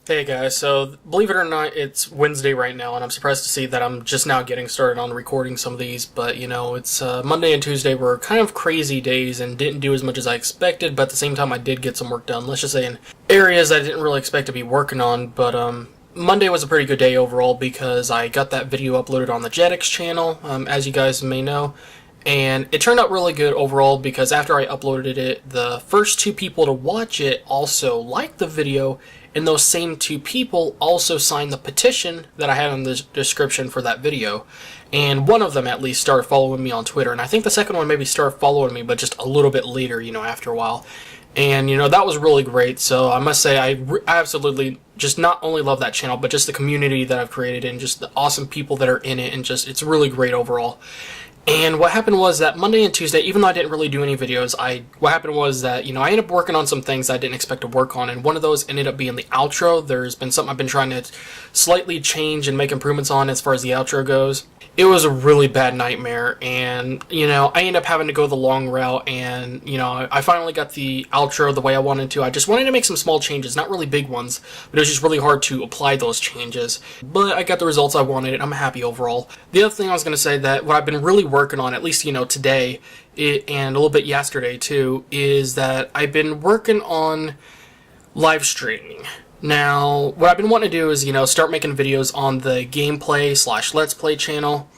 Hey guys, so believe it or not, it's Wednesday right now, and I'm surprised to see that I'm just now getting started on recording some of these. But it's Monday and Tuesday were kind of crazy days and didn't do as much as I expected, but at the same time, I did get some work done. Let's just say in areas I didn't really expect to be working on. But Monday was a pretty good day overall because I got that video uploaded on the Jetix channel, as you guys may know. And it turned out really good overall because after I uploaded it, the first two people to watch it also liked the video, and those same two people also signed the petition that I had in the description for that video. And one of them at least started following me on Twitter, and I think the second one maybe started following me, but just a little bit later, after a while. And, that was really great. So I must say I absolutely just not only love that channel, but just the community that I've created and just the awesome people that are in it, and just it's really great overall. And what happened was that Monday and Tuesday, even though I didn't really do any videos, what happened was that, I ended up working on some things I didn't expect to work on, and one of those ended up being the outro. There's been something I've been trying to slightly change and make improvements on as far as the outro goes. It was a really bad nightmare, and, I ended up having to go the long route, and, I finally got the outro the way I wanted to. I just wanted to make some small changes, not really big ones, but it was just really hard to apply those changes. But I got the results I wanted, and I'm happy overall. The other thing I was going to say that what I've been really working on, at least, today, and a little bit yesterday too, is that I've been working on live streaming. Now, what I've been wanting to do is, start making videos on the gameplay/let's play channel,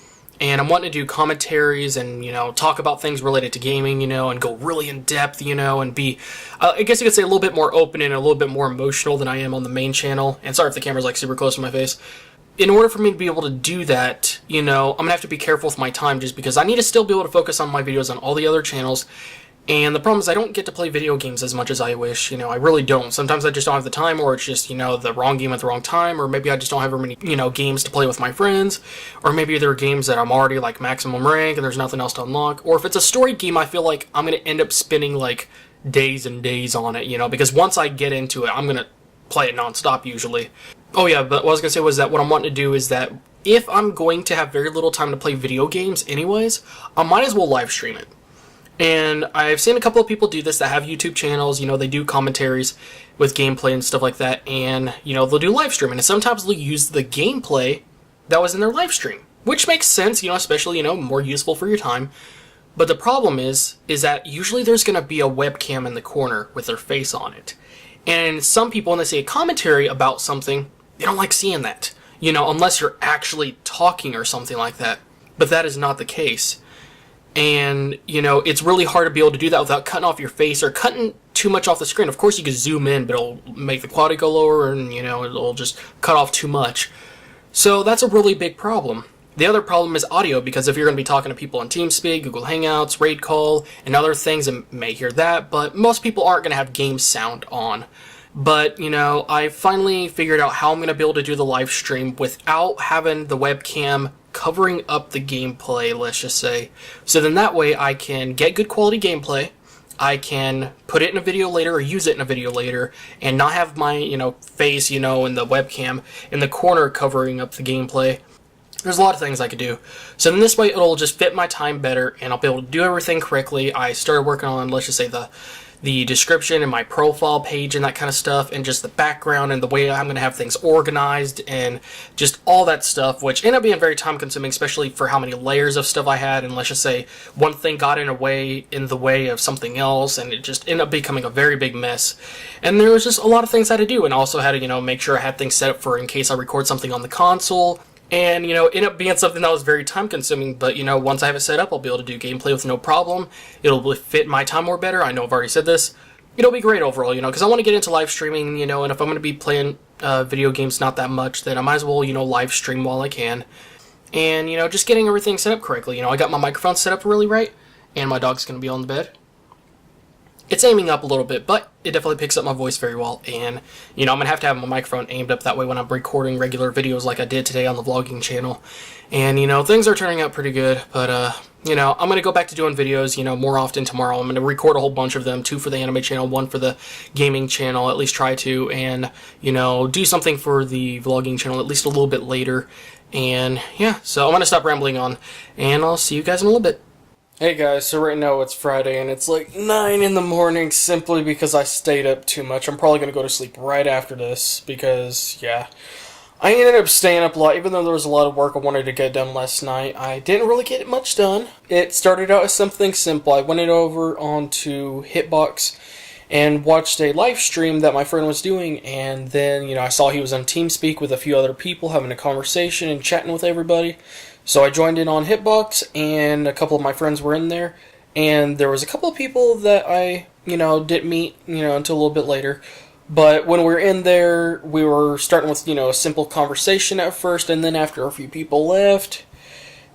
and I'm wanting to do commentaries and, talk about things related to gaming, and go really in depth, and be, I guess you could say a little bit more open and a little bit more emotional than I am on the main channel. And sorry if the camera's like super close to my face. In order for me to be able to do that, I'm gonna have to be careful with my time just because I need to still be able to focus on my videos on all the other channels. And the problem is I don't get to play video games as much as I wish, I really don't. Sometimes I just don't have the time, or it's just, the wrong game at the wrong time, or maybe I just don't have very many, games to play with my friends, or maybe there are games that I'm already, like, maximum rank and there's nothing else to unlock, or if it's a story game, I feel like I'm gonna end up spending, like, days and days on it, because once I get into it, I'm gonna play it nonstop usually. Oh yeah, but what I was gonna say was that what I'm wanting to do is that if I'm going to have very little time to play video games anyways, I might as well live stream it. And I've seen a couple of people do this that have YouTube channels, they do commentaries with gameplay and stuff like that, and, they'll do live streaming, and sometimes they'll use the gameplay that was in their live stream, which makes sense, especially, more useful for your time. But the problem is that usually there's going to be a webcam in the corner with their face on it. And some people, when they say a commentary about something, they don't like seeing that, unless you're actually talking or something like that. But that is not the case. And, it's really hard to be able to do that without cutting off your face or cutting too much off the screen. Of course, you can zoom in, but it'll make the quality go lower and, it'll just cut off too much. So that's a really big problem. The other problem is audio, because if you're going to be talking to people on TeamSpeak, Google Hangouts, Raid Call, and other things, it may hear that, but most people aren't going to have game sound on. But, I finally figured out how I'm going to be able to do the live stream without having the webcam covering up the gameplay, let's just say. So then that way I can get good quality gameplay, I can put it in a video later or use it in a video later, and not have my, face, in the webcam in the corner covering up the gameplay. There's a lot of things I could do. So then this way it'll just fit my time better, and I'll be able to do everything correctly. I started working on, let's just say, the description and my profile page and that kind of stuff, and just the background and the way I'm going to have things organized and just all that stuff, which ended up being very time consuming, especially for how many layers of stuff I had. And let's just say one thing got in the way of something else, and it just ended up becoming a very big mess. And there was just a lot of things I had to do, and also had to, make sure I had things set up for in case I record something on the console. And, ended up being something that was very time-consuming, but, once I have it set up, I'll be able to do gameplay with no problem. It'll fit my time more better. I know I've already said this. It'll be great overall, because I want to get into live streaming, and if I'm going to be playing video games not that much, then I might as well, live stream while I can. And, just getting everything set up correctly. I got my microphone set up really right, and my dog's going to be on the bed. It's aiming up a little bit, but it definitely picks up my voice very well, and, I'm going to have my microphone aimed up that way when I'm recording regular videos like I did today on the vlogging channel. And, things are turning out pretty good, but, I'm going to go back to doing videos, more often tomorrow. I'm going to record a whole bunch of them, 2 for the anime channel, 1 for the gaming channel, at least try to, and, do something for the vlogging channel at least a little bit later. And, yeah, so I'm going to stop rambling on, and I'll see you guys in a little bit. Hey guys, so right now it's Friday and it's like 9 in the morning simply because I stayed up too much. I'm probably going to go to sleep right after this because, yeah. I ended up staying up a lot, even though there was a lot of work I wanted to get done last night. I didn't really get much done. It started out as something simple. I went over onto Hitbox and watched a live stream that my friend was doing, and then, I saw he was on TeamSpeak with a few other people having a conversation and chatting with everybody. So I joined in on Hitbox, and a couple of my friends were in there, and there was a couple of people that I, didn't meet, until a little bit later. But when we were in there, we were starting with, a simple conversation at first, and then after a few people left,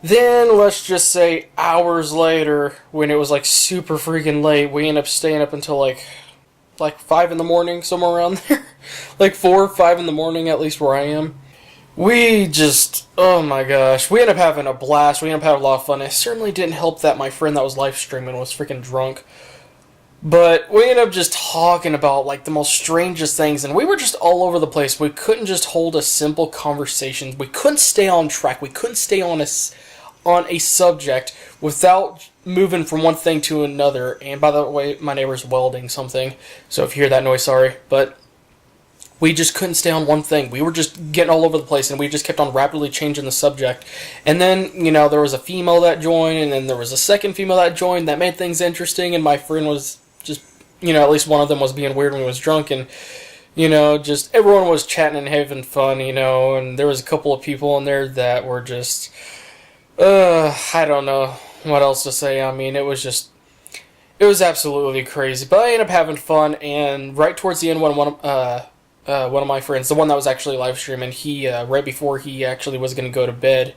then let's just say hours later, when it was like super freaking late, we ended up staying up until like 5 in the morning, somewhere around there. Like 4 or 5 in the morning, at least where I am. We just, oh my gosh, we ended up having a blast. We ended up having a lot of fun. It certainly didn't help that my friend that was live streaming was freaking drunk. But we ended up just talking about like the most strangest things, and we were just all over the place. We couldn't just hold a simple conversation. We couldn't stay on track. We couldn't stay on a subject without moving from one thing to another. And by the way, my neighbor's welding something, so if you hear that noise, sorry. But we just couldn't stay on one thing. We were just getting all over the place, and we just kept on rapidly changing the subject. And then, there was a female that joined, and then there was a second female that joined. That made things interesting, and my friend was just, at least one of them was being weird when he was drunk, and, just everyone was chatting and having fun, and there was a couple of people in there that were just, I don't know what else to say. I mean, it was absolutely crazy. But I ended up having fun, and right towards the end, when one of my friends, the one that was actually live streaming, he, right before he actually was going to go to bed,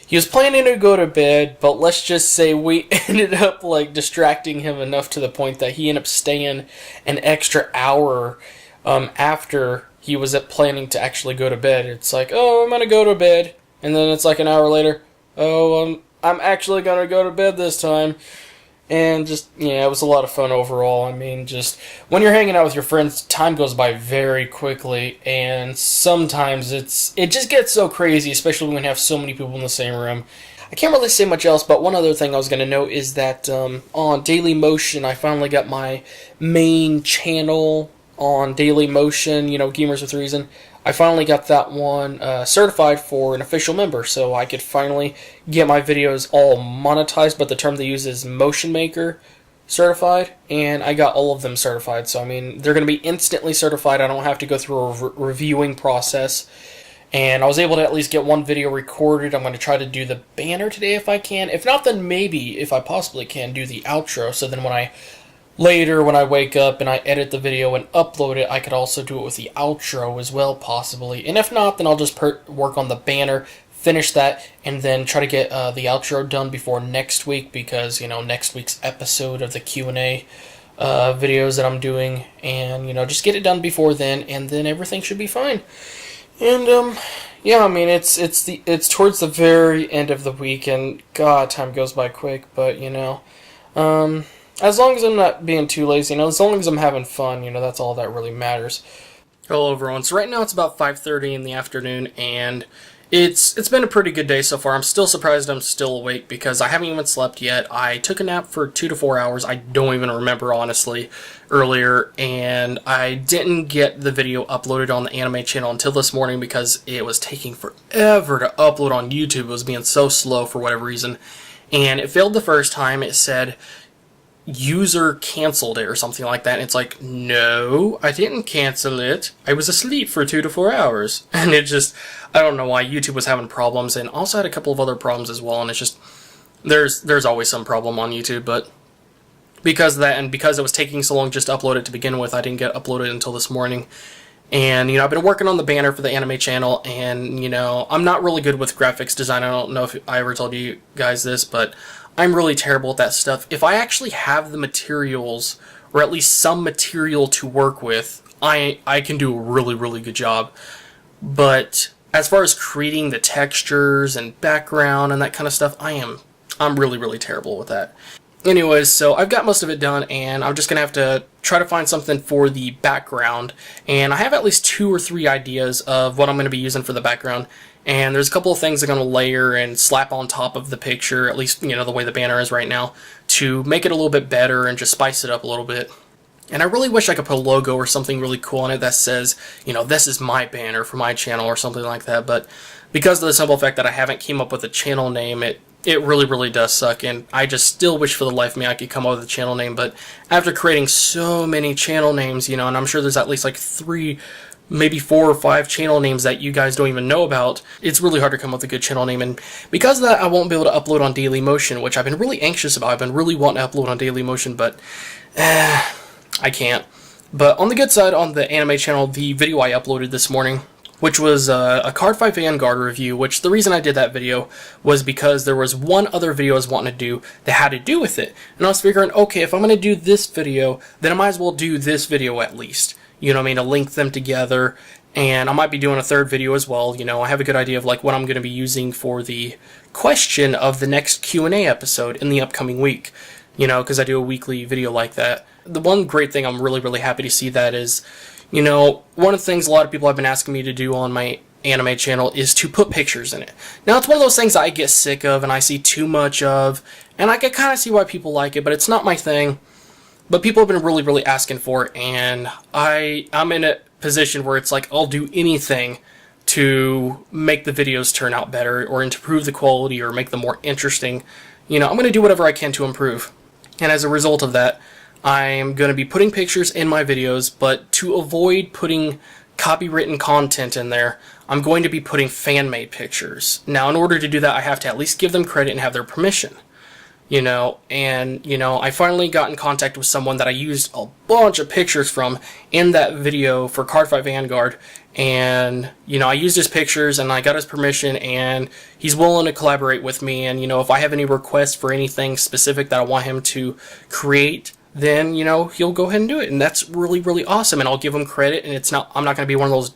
he was planning to go to bed, but let's just say we ended up, distracting him enough to the point that he ended up staying an extra hour, after he was planning to actually go to bed. It's like, oh, I'm going to go to bed, and then it's like an hour later, oh, I'm actually going to go to bed this time. And just, it was a lot of fun overall. I mean, just, when you're hanging out with your friends, time goes by very quickly, and sometimes it just gets so crazy, especially when you have so many people in the same room. I can't really say much else, but one other thing I was going to note is that on Dailymotion, I finally got my main channel on Dailymotion, Gamers with Reason. I finally got that one certified for an official member, so I could finally get my videos all monetized, but the term they use is Motion Maker certified, and I got all of them certified. So, I mean, they're going to be instantly certified. I don't have to go through a reviewing process, and I was able to at least get one video recorded. I'm going to try to do the banner today if I can. If not, then maybe, if I possibly can, do the outro, so then when I wake up and I edit the video and upload it, I could also do it with the outro as well, possibly. And if not, then I'll just work on the banner, finish that, and then try to get the outro done before next week, because, next week's episode of the Q&A videos that I'm doing, and, just get it done before then, and then everything should be fine. And, yeah, I mean, it's towards the very end of the week, and, God, time goes by quick, but, as long as I'm not being too lazy, as long as I'm having fun, that's all that really matters. Hello, everyone. So right now it's about 5:30 in the afternoon, and it's been a pretty good day so far. I'm still surprised I'm still awake because I haven't even slept yet. I took a nap for 2 to 4 hours. I don't even remember, honestly, earlier, and I didn't get the video uploaded on the anime channel until this morning because it was taking forever to upload on YouTube. It was being so slow for whatever reason, and it failed the first time. It said user canceled it or something like that, and it's like, no, I didn't cancel it. I was asleep for 2 to 4 hours. And it just, I don't know why YouTube was having problems, and also had a couple of other problems as well, and it's just, there's always some problem on YouTube, but because of that, and because it was taking so long just to upload it to begin with, I didn't get uploaded until this morning. And, I've been working on the banner for the anime channel, and, I'm not really good with graphics design. I don't know if I ever told you guys this, but I'm really terrible at that stuff. If I actually have the materials, or at least some material to work with, I can do a really, really good job. But as far as creating the textures and background and that kind of stuff, I'm really, really terrible with that. Anyways, so I've got most of it done, and I'm just going to have to try to find something for the background. And I have at least 2 or 3 ideas of what I'm going to be using for the background. And there's a couple of things I'm going to layer and slap on top of the picture, at least, the way the banner is right now, to make it a little bit better and just spice it up a little bit. And I really wish I could put a logo or something really cool on it that says, this is my banner for my channel or something like that. But because of the simple fact that I haven't came up with a channel name, it really, really does suck. And I just still wish for the life of me I could come up with a channel name. But after creating so many channel names, and I'm sure there's at least like 3, maybe 4 or 5 channel names that you guys don't even know about, it's really hard to come up with a good channel name. And because of that, I won't be able to upload on Dailymotion, which I've been really anxious about. I've been really wanting to upload on Dailymotion, but I can't. But on the good side, on the anime channel, the video I uploaded this morning, which was a Cardfight Vanguard review, which the reason I did that video was because there was one other video I was wanting to do that had to do with it. And I was figuring, okay, if I'm going to do this video, then I might as well do this video at least. You know what I mean? To link them together. And I might be doing a 3rd video as well. I have a good idea of like what I'm going to be using for the question of the next Q&A episode in the upcoming week. Because I do a weekly video like that. The one great thing I'm really, really happy to see that is, one of the things a lot of people have been asking me to do on my anime channel is to put pictures in it. Now, it's one of those things I get sick of and I see too much of, and I can kind of see why people like it, but it's not my thing. But people have been really, really asking for it, and I'm in a position where it's like I'll do anything to make the videos turn out better or improve the quality or make them more interesting. I'm going to do whatever I can to improve. And as a result of that, I'm going to be putting pictures in my videos, but to avoid putting copywritten content in there, I'm going to be putting fan-made pictures. Now, in order to do that, I have to at least give them credit and have their permission. I finally got in contact with someone that I used a bunch of pictures from in that video for Cardfight Vanguard, and, I used his pictures, and I got his permission, and he's willing to collaborate with me, and, if I have any requests for anything specific that I want him to create, then, he'll go ahead and do it, and that's really, really awesome, and I'll give him credit, and I'm not going to be one of those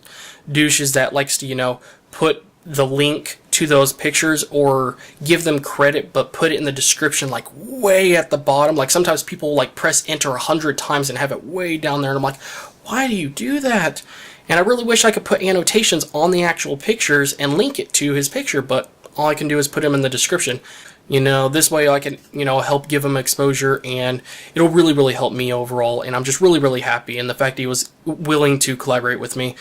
douches that likes to, put the link to those pictures or give them credit, but put it in the description, like, way at the bottom. Like, sometimes people, like, press enter 100 times and have it way down there, and I'm like, why do you do that? And I really wish I could put annotations on the actual pictures and link it to his picture, but all I can do is put them in the description. This way I can, help give him exposure, and it'll really, really help me overall, and I'm just really, really happy, and the fact he was willing to collaborate with me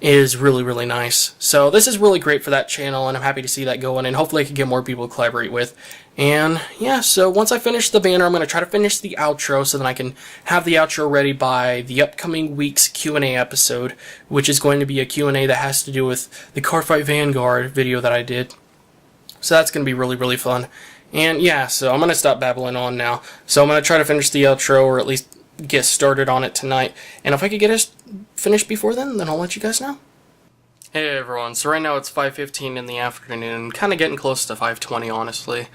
is really, really nice. So this is really great for that channel, and I'm happy to see that going, and hopefully I can get more people to collaborate with. And yeah, so once I finish the banner, I'm going to try to finish the outro so that I can have the outro ready by the upcoming week's Q&A episode, which is going to be a Q&A that has to do with the Cardfight Vanguard video that I did. So that's going to be really, really fun. And yeah, so I'm going to stop babbling on now. So I'm going to try to finish the outro, or at least get started on it tonight. And if I could get it finished before then I'll let you guys know. Hey everyone, so right now it's 5:15 in the afternoon, kind of getting close to 5:20 honestly.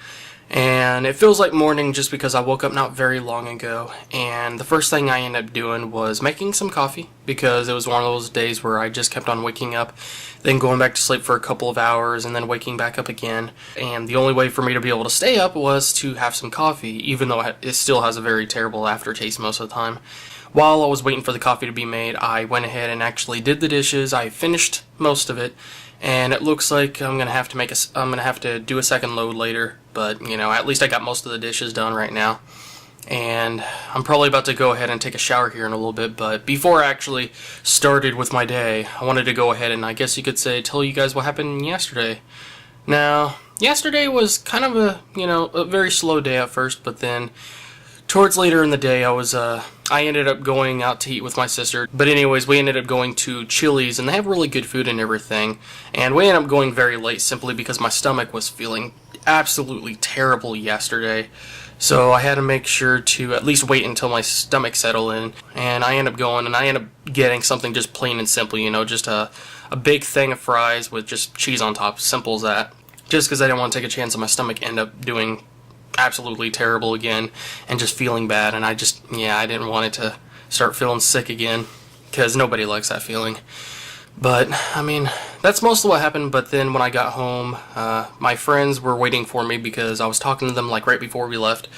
And it feels like morning just because I woke up not very long ago, and the first thing I ended up doing was making some coffee, because it was one of those days where I just kept on waking up, then going back to sleep for a couple of hours, and then waking back up again. And the only way for me to be able to stay up was to have some coffee, even though it still has a very terrible aftertaste most of the time. While I was waiting for the coffee to be made, I went ahead and actually did the dishes. I finished most of it, and it looks like I'm gonna have to do a second load later. But at least I got most of the dishes done right now, and I'm probably about to go ahead and take a shower here in a little bit. But before I actually started with my day, I wanted to go ahead and, I guess you could say, tell you guys what happened yesterday. Now, yesterday was kind of a very slow day at first, but then towards later in the day, I ended up going out to eat with my sister. But anyways, we ended up going to Chili's, and they have really good food and everything. And we ended up going very late simply because my stomach was feeling absolutely terrible yesterday. So I had to make sure to at least wait until my stomach settled in. And I ended up going, and I ended up getting something just plain and simple, just a big thing of fries with just cheese on top. Simple as that. Just because I didn't want to take a chance on my stomach end up doing absolutely terrible again and just feeling bad, and I didn't want it to start feeling sick again, because nobody likes that feeling. But I mean, that's mostly what happened. But then when I got home, my friends were waiting for me because I was talking to them like right before we left,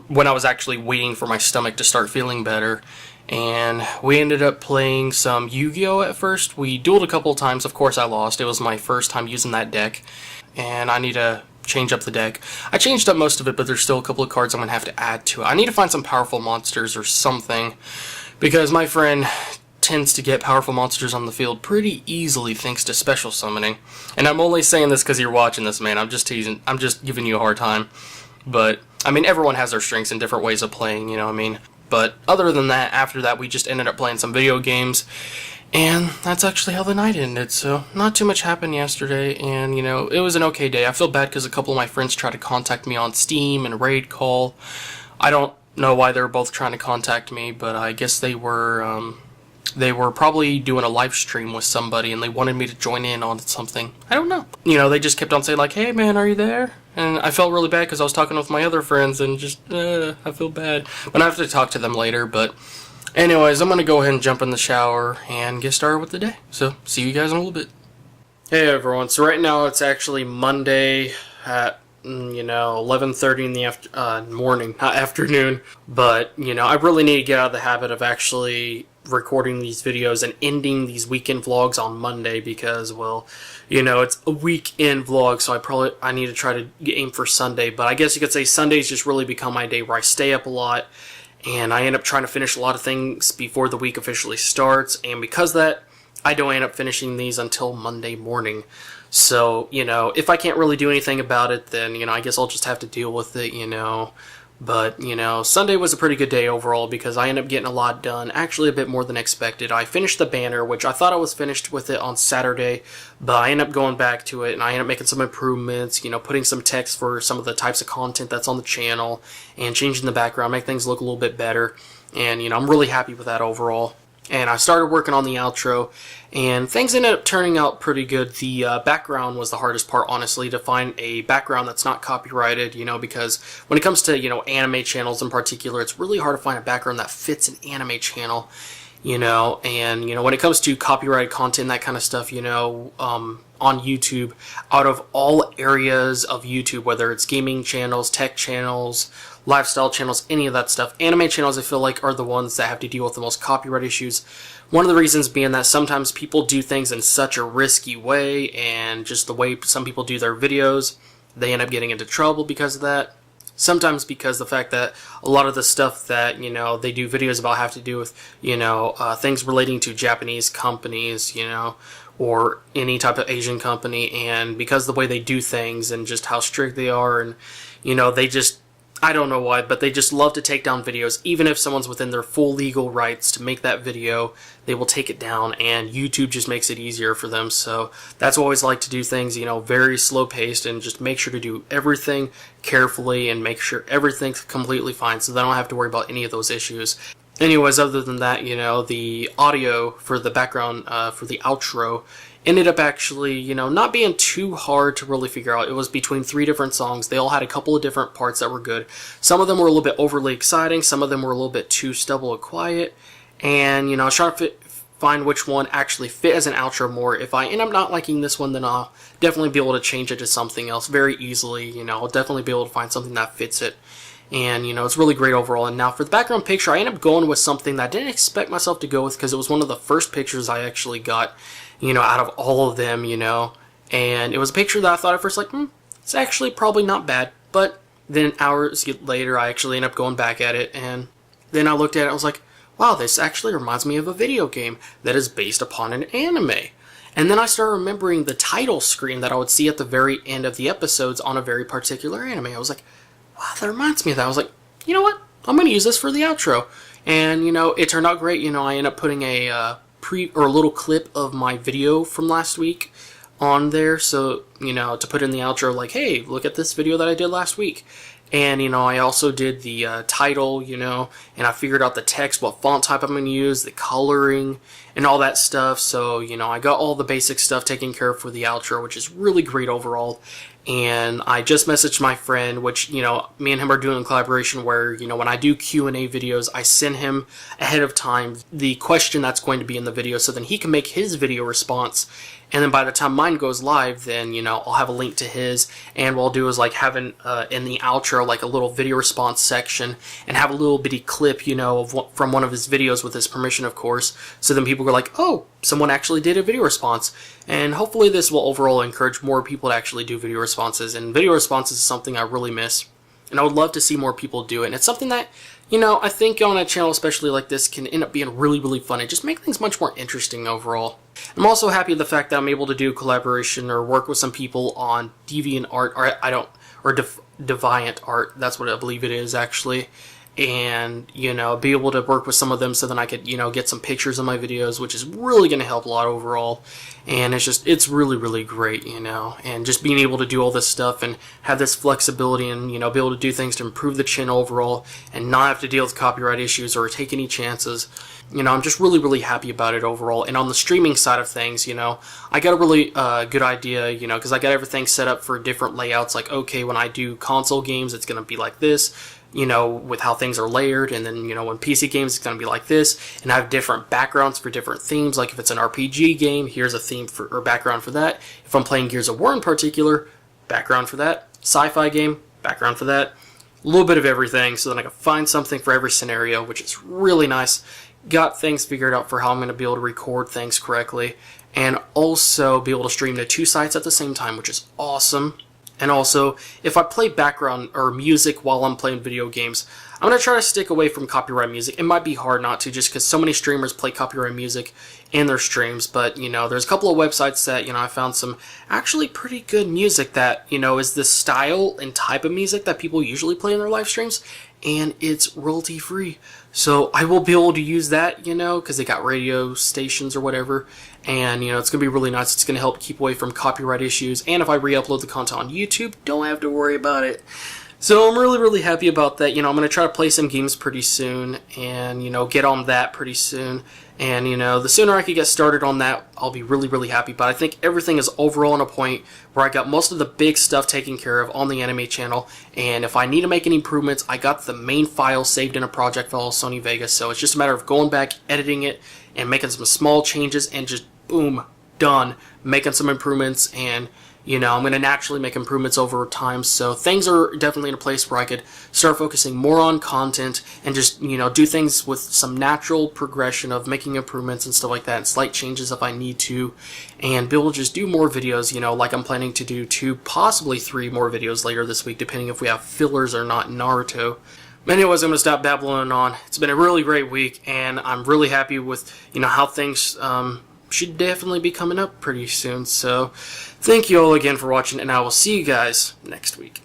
when I was actually waiting for my stomach to start feeling better. And we ended up playing some Yu-Gi-Oh! At first. We dueled a couple of times. Of course I lost. It was my first time using that deck, and I need to change up the deck. I changed up most of it, but there's still a couple of cards I'm going to have to add to it. I need to find some powerful monsters or something, because my friend tends to get powerful monsters on the field pretty easily thanks to special summoning. And I'm only saying this because you're watching this, man. I'm just teasing. I'm just giving you a hard time. But, I mean, everyone has their strengths and different ways of playing, you know what I mean? But other than that, after that, we just ended up playing some video games, and that's actually how the night ended. So not too much happened yesterday, and you know, it was an okay day. I feel bad because a couple of my friends tried to contact me on Steam and Raid Call. I don't know why they were both trying to contact me, but I guess they were probably doing a live stream with somebody, and they wanted me to join in on something. I don't know. You know, they just kept on saying like, "Hey man, are you there?" And I felt really bad because I was talking with my other friends, and just, I feel bad. But I have to talk to them later, but anyways, I'm going to go ahead and jump in the shower and get started with the day. So, see you guys in a little bit. Hey everyone, so right now it's actually Monday at, 11:30 in the morning, not afternoon. But, I really need to get out of the habit of actually recording these videos and ending these weekend vlogs on Monday because, well, it's a weekend vlog, so I need to try to aim for Sunday. But I guess you could say Sundays just really become my day where I stay up a lot, and I end up trying to finish a lot of things before the week officially starts, and because of that, I don't end up finishing these until Monday morning. So, if I can't really do anything about it, then, I guess I'll just have to deal with it, But, Sunday was a pretty good day overall because I ended up getting a lot done, actually a bit more than expected. I finished the banner, which I thought I was finished with it on Saturday, but I ended up going back to it, and I ended up making some improvements, putting some text for some of the types of content that's on the channel, and changing the background, make things look a little bit better, and, I'm really happy with that overall. And I started working on the outro, and things ended up turning out pretty good. The background was the hardest part, honestly, to find a background that's not copyrighted, because when it comes to, anime channels in particular, it's really hard to find a background that fits an anime channel, and, when it comes to copyrighted content, that kind of stuff, on YouTube, out of all areas of YouTube, whether it's gaming channels, tech channels, lifestyle channels, any of that stuff, anime channels I feel like are the ones that have to deal with the most copyright issues. One of the reasons being that sometimes people do things in such a risky way, and just the way some people do their videos, they end up getting into trouble because of that. Sometimes because the fact that a lot of the stuff that, they do videos about have to do with, things relating to Japanese companies, or any type of Asian company, and because the way they do things and just how strict they are, and, they just, I don't know why, but they just love to take down videos. Even if someone's within their full legal rights to make that video, they will take it down, and YouTube just makes it easier for them. So that's why I always like to do things, very slow-paced, and just make sure to do everything carefully and make sure everything's completely fine so they don't have to worry about any of those issues. Anyways, other than that, the audio for the background, for the outro, ended up actually, not being too hard to really figure out. It was between 3 different songs. They all had a couple of different parts that were good. Some of them were a little bit overly exciting. Some of them were a little bit too stubble and quiet. And, I was trying to find which one actually fit as an outro more. If I end up not liking this one, then I'll definitely be able to change it to something else very easily. I'll definitely be able to find something that fits it. And, it's really great overall. And now for the background picture, I ended up going with something that I didn't expect myself to go with because it was one of the first pictures I actually got, out of all of them, And it was a picture that I thought at first, like, it's actually probably not bad. But then hours later, I actually ended up going back at it. And then I looked at it, I was like, wow, this actually reminds me of a video game that is based upon an anime. And then I started remembering the title screen that I would see at the very end of the episodes on a very particular anime. I was like, wow, that reminds me of that. I was like, you know what? I'm going to use this for the outro. And, it turned out great. I ended up putting a little clip of my video from last week on there. So, to put in the outro, like, hey, look at this video that I did last week. And, I also did the title, and I figured out the text, what font type I'm going to use, the coloring, and all that stuff. So, I got all the basic stuff taken care of for the outro, which is really great overall. and I just messaged my friend, which, you know, me and him are doing a collaboration where, you know, when I do Q&A videos, I send him ahead of time the question that's going to be in the video, so then he can make his video response. And then by the time mine goes live, then, you know, I'll have a link to his, and what I'll do is like have in the outro like a little video response section, and have a little bitty clip, you know, from one of his videos with his permission, of course. So then people go like, oh, someone actually did a video response. And hopefully this will overall encourage more people to actually do video responses. And video responses is something I really miss, and I would love to see more people do it. And it's something that, you know, I think on a channel especially like this can end up being really, really fun and just make things much more interesting overall. I'm also happy with the fact that I'm able to do collaboration or work with some people on DeviantArt, or DeviantArt, that's what I believe it is actually. And, you know, be able to work with some of them so then I could, you know, get some pictures in my videos, which is really going to help a lot overall. And it's really, really great, you know, and just being able to do all this stuff and have this flexibility and, you know, be able to do things to improve the channel overall and not have to deal with copyright issues or take any chances. You know, I'm just really, really happy about it overall. And on the streaming side of things, you know, I got a really good idea, you know, because I got everything set up for different layouts. Like, okay, when I do console games, it's going to be like this, you know, with how things are layered. And then, you know, when PC games, it's going to be like this. And I have different backgrounds for different themes. Like if it's an RPG game, here's a theme for, or background for that. If I'm playing Gears of War in particular, background for that. Sci-fi game, background for that. A little bit of everything, so then I can find something for every scenario, which is really nice. Got things figured out for how I'm going to be able to record things correctly, and also be able to stream to 2 sites at the same time, which is awesome. And also, if I play background or music while I'm playing video games, I'm going to try to stick away from copyright music. It might be hard not to, just because so many streamers play copyright music in their streams, but, you know, there's a couple of websites that, you know, I found some actually pretty good music that, you know, is the style and type of music that people usually play in their live streams, and it's royalty free. So I will be able to use that, you know, because they got radio stations or whatever, and, you know, it's going to be really nice. It's going to help keep away from copyright issues, and if I re-upload the content on YouTube, don't have to worry about it. So I'm really, really happy about that. You know, I'm going to try to play some games pretty soon and, you know, get on that pretty soon. And, you know, the sooner I can get started on that, I'll be really, really happy. But I think everything is overall on a point where I got most of the big stuff taken care of on the anime channel. And if I need to make any improvements, I got the main file saved in a project file, Sony Vegas. So it's just a matter of going back, editing it, and making some small changes, and just boom, done. Making some improvements, and, you know, I'm going to naturally make improvements over time, so things are definitely in a place where I could start focusing more on content and just, you know, do things with some natural progression of making improvements and stuff like that, and slight changes if I need to, and be able to just do more videos, you know, like I'm planning to do 2, possibly 3 more videos later this week, depending if we have fillers or not in Naruto. But anyways, I'm going to stop babbling on. It's been a really great week, and I'm really happy with, you know, how things should definitely be coming up pretty soon. So thank you all again for watching, and I will see you guys next week.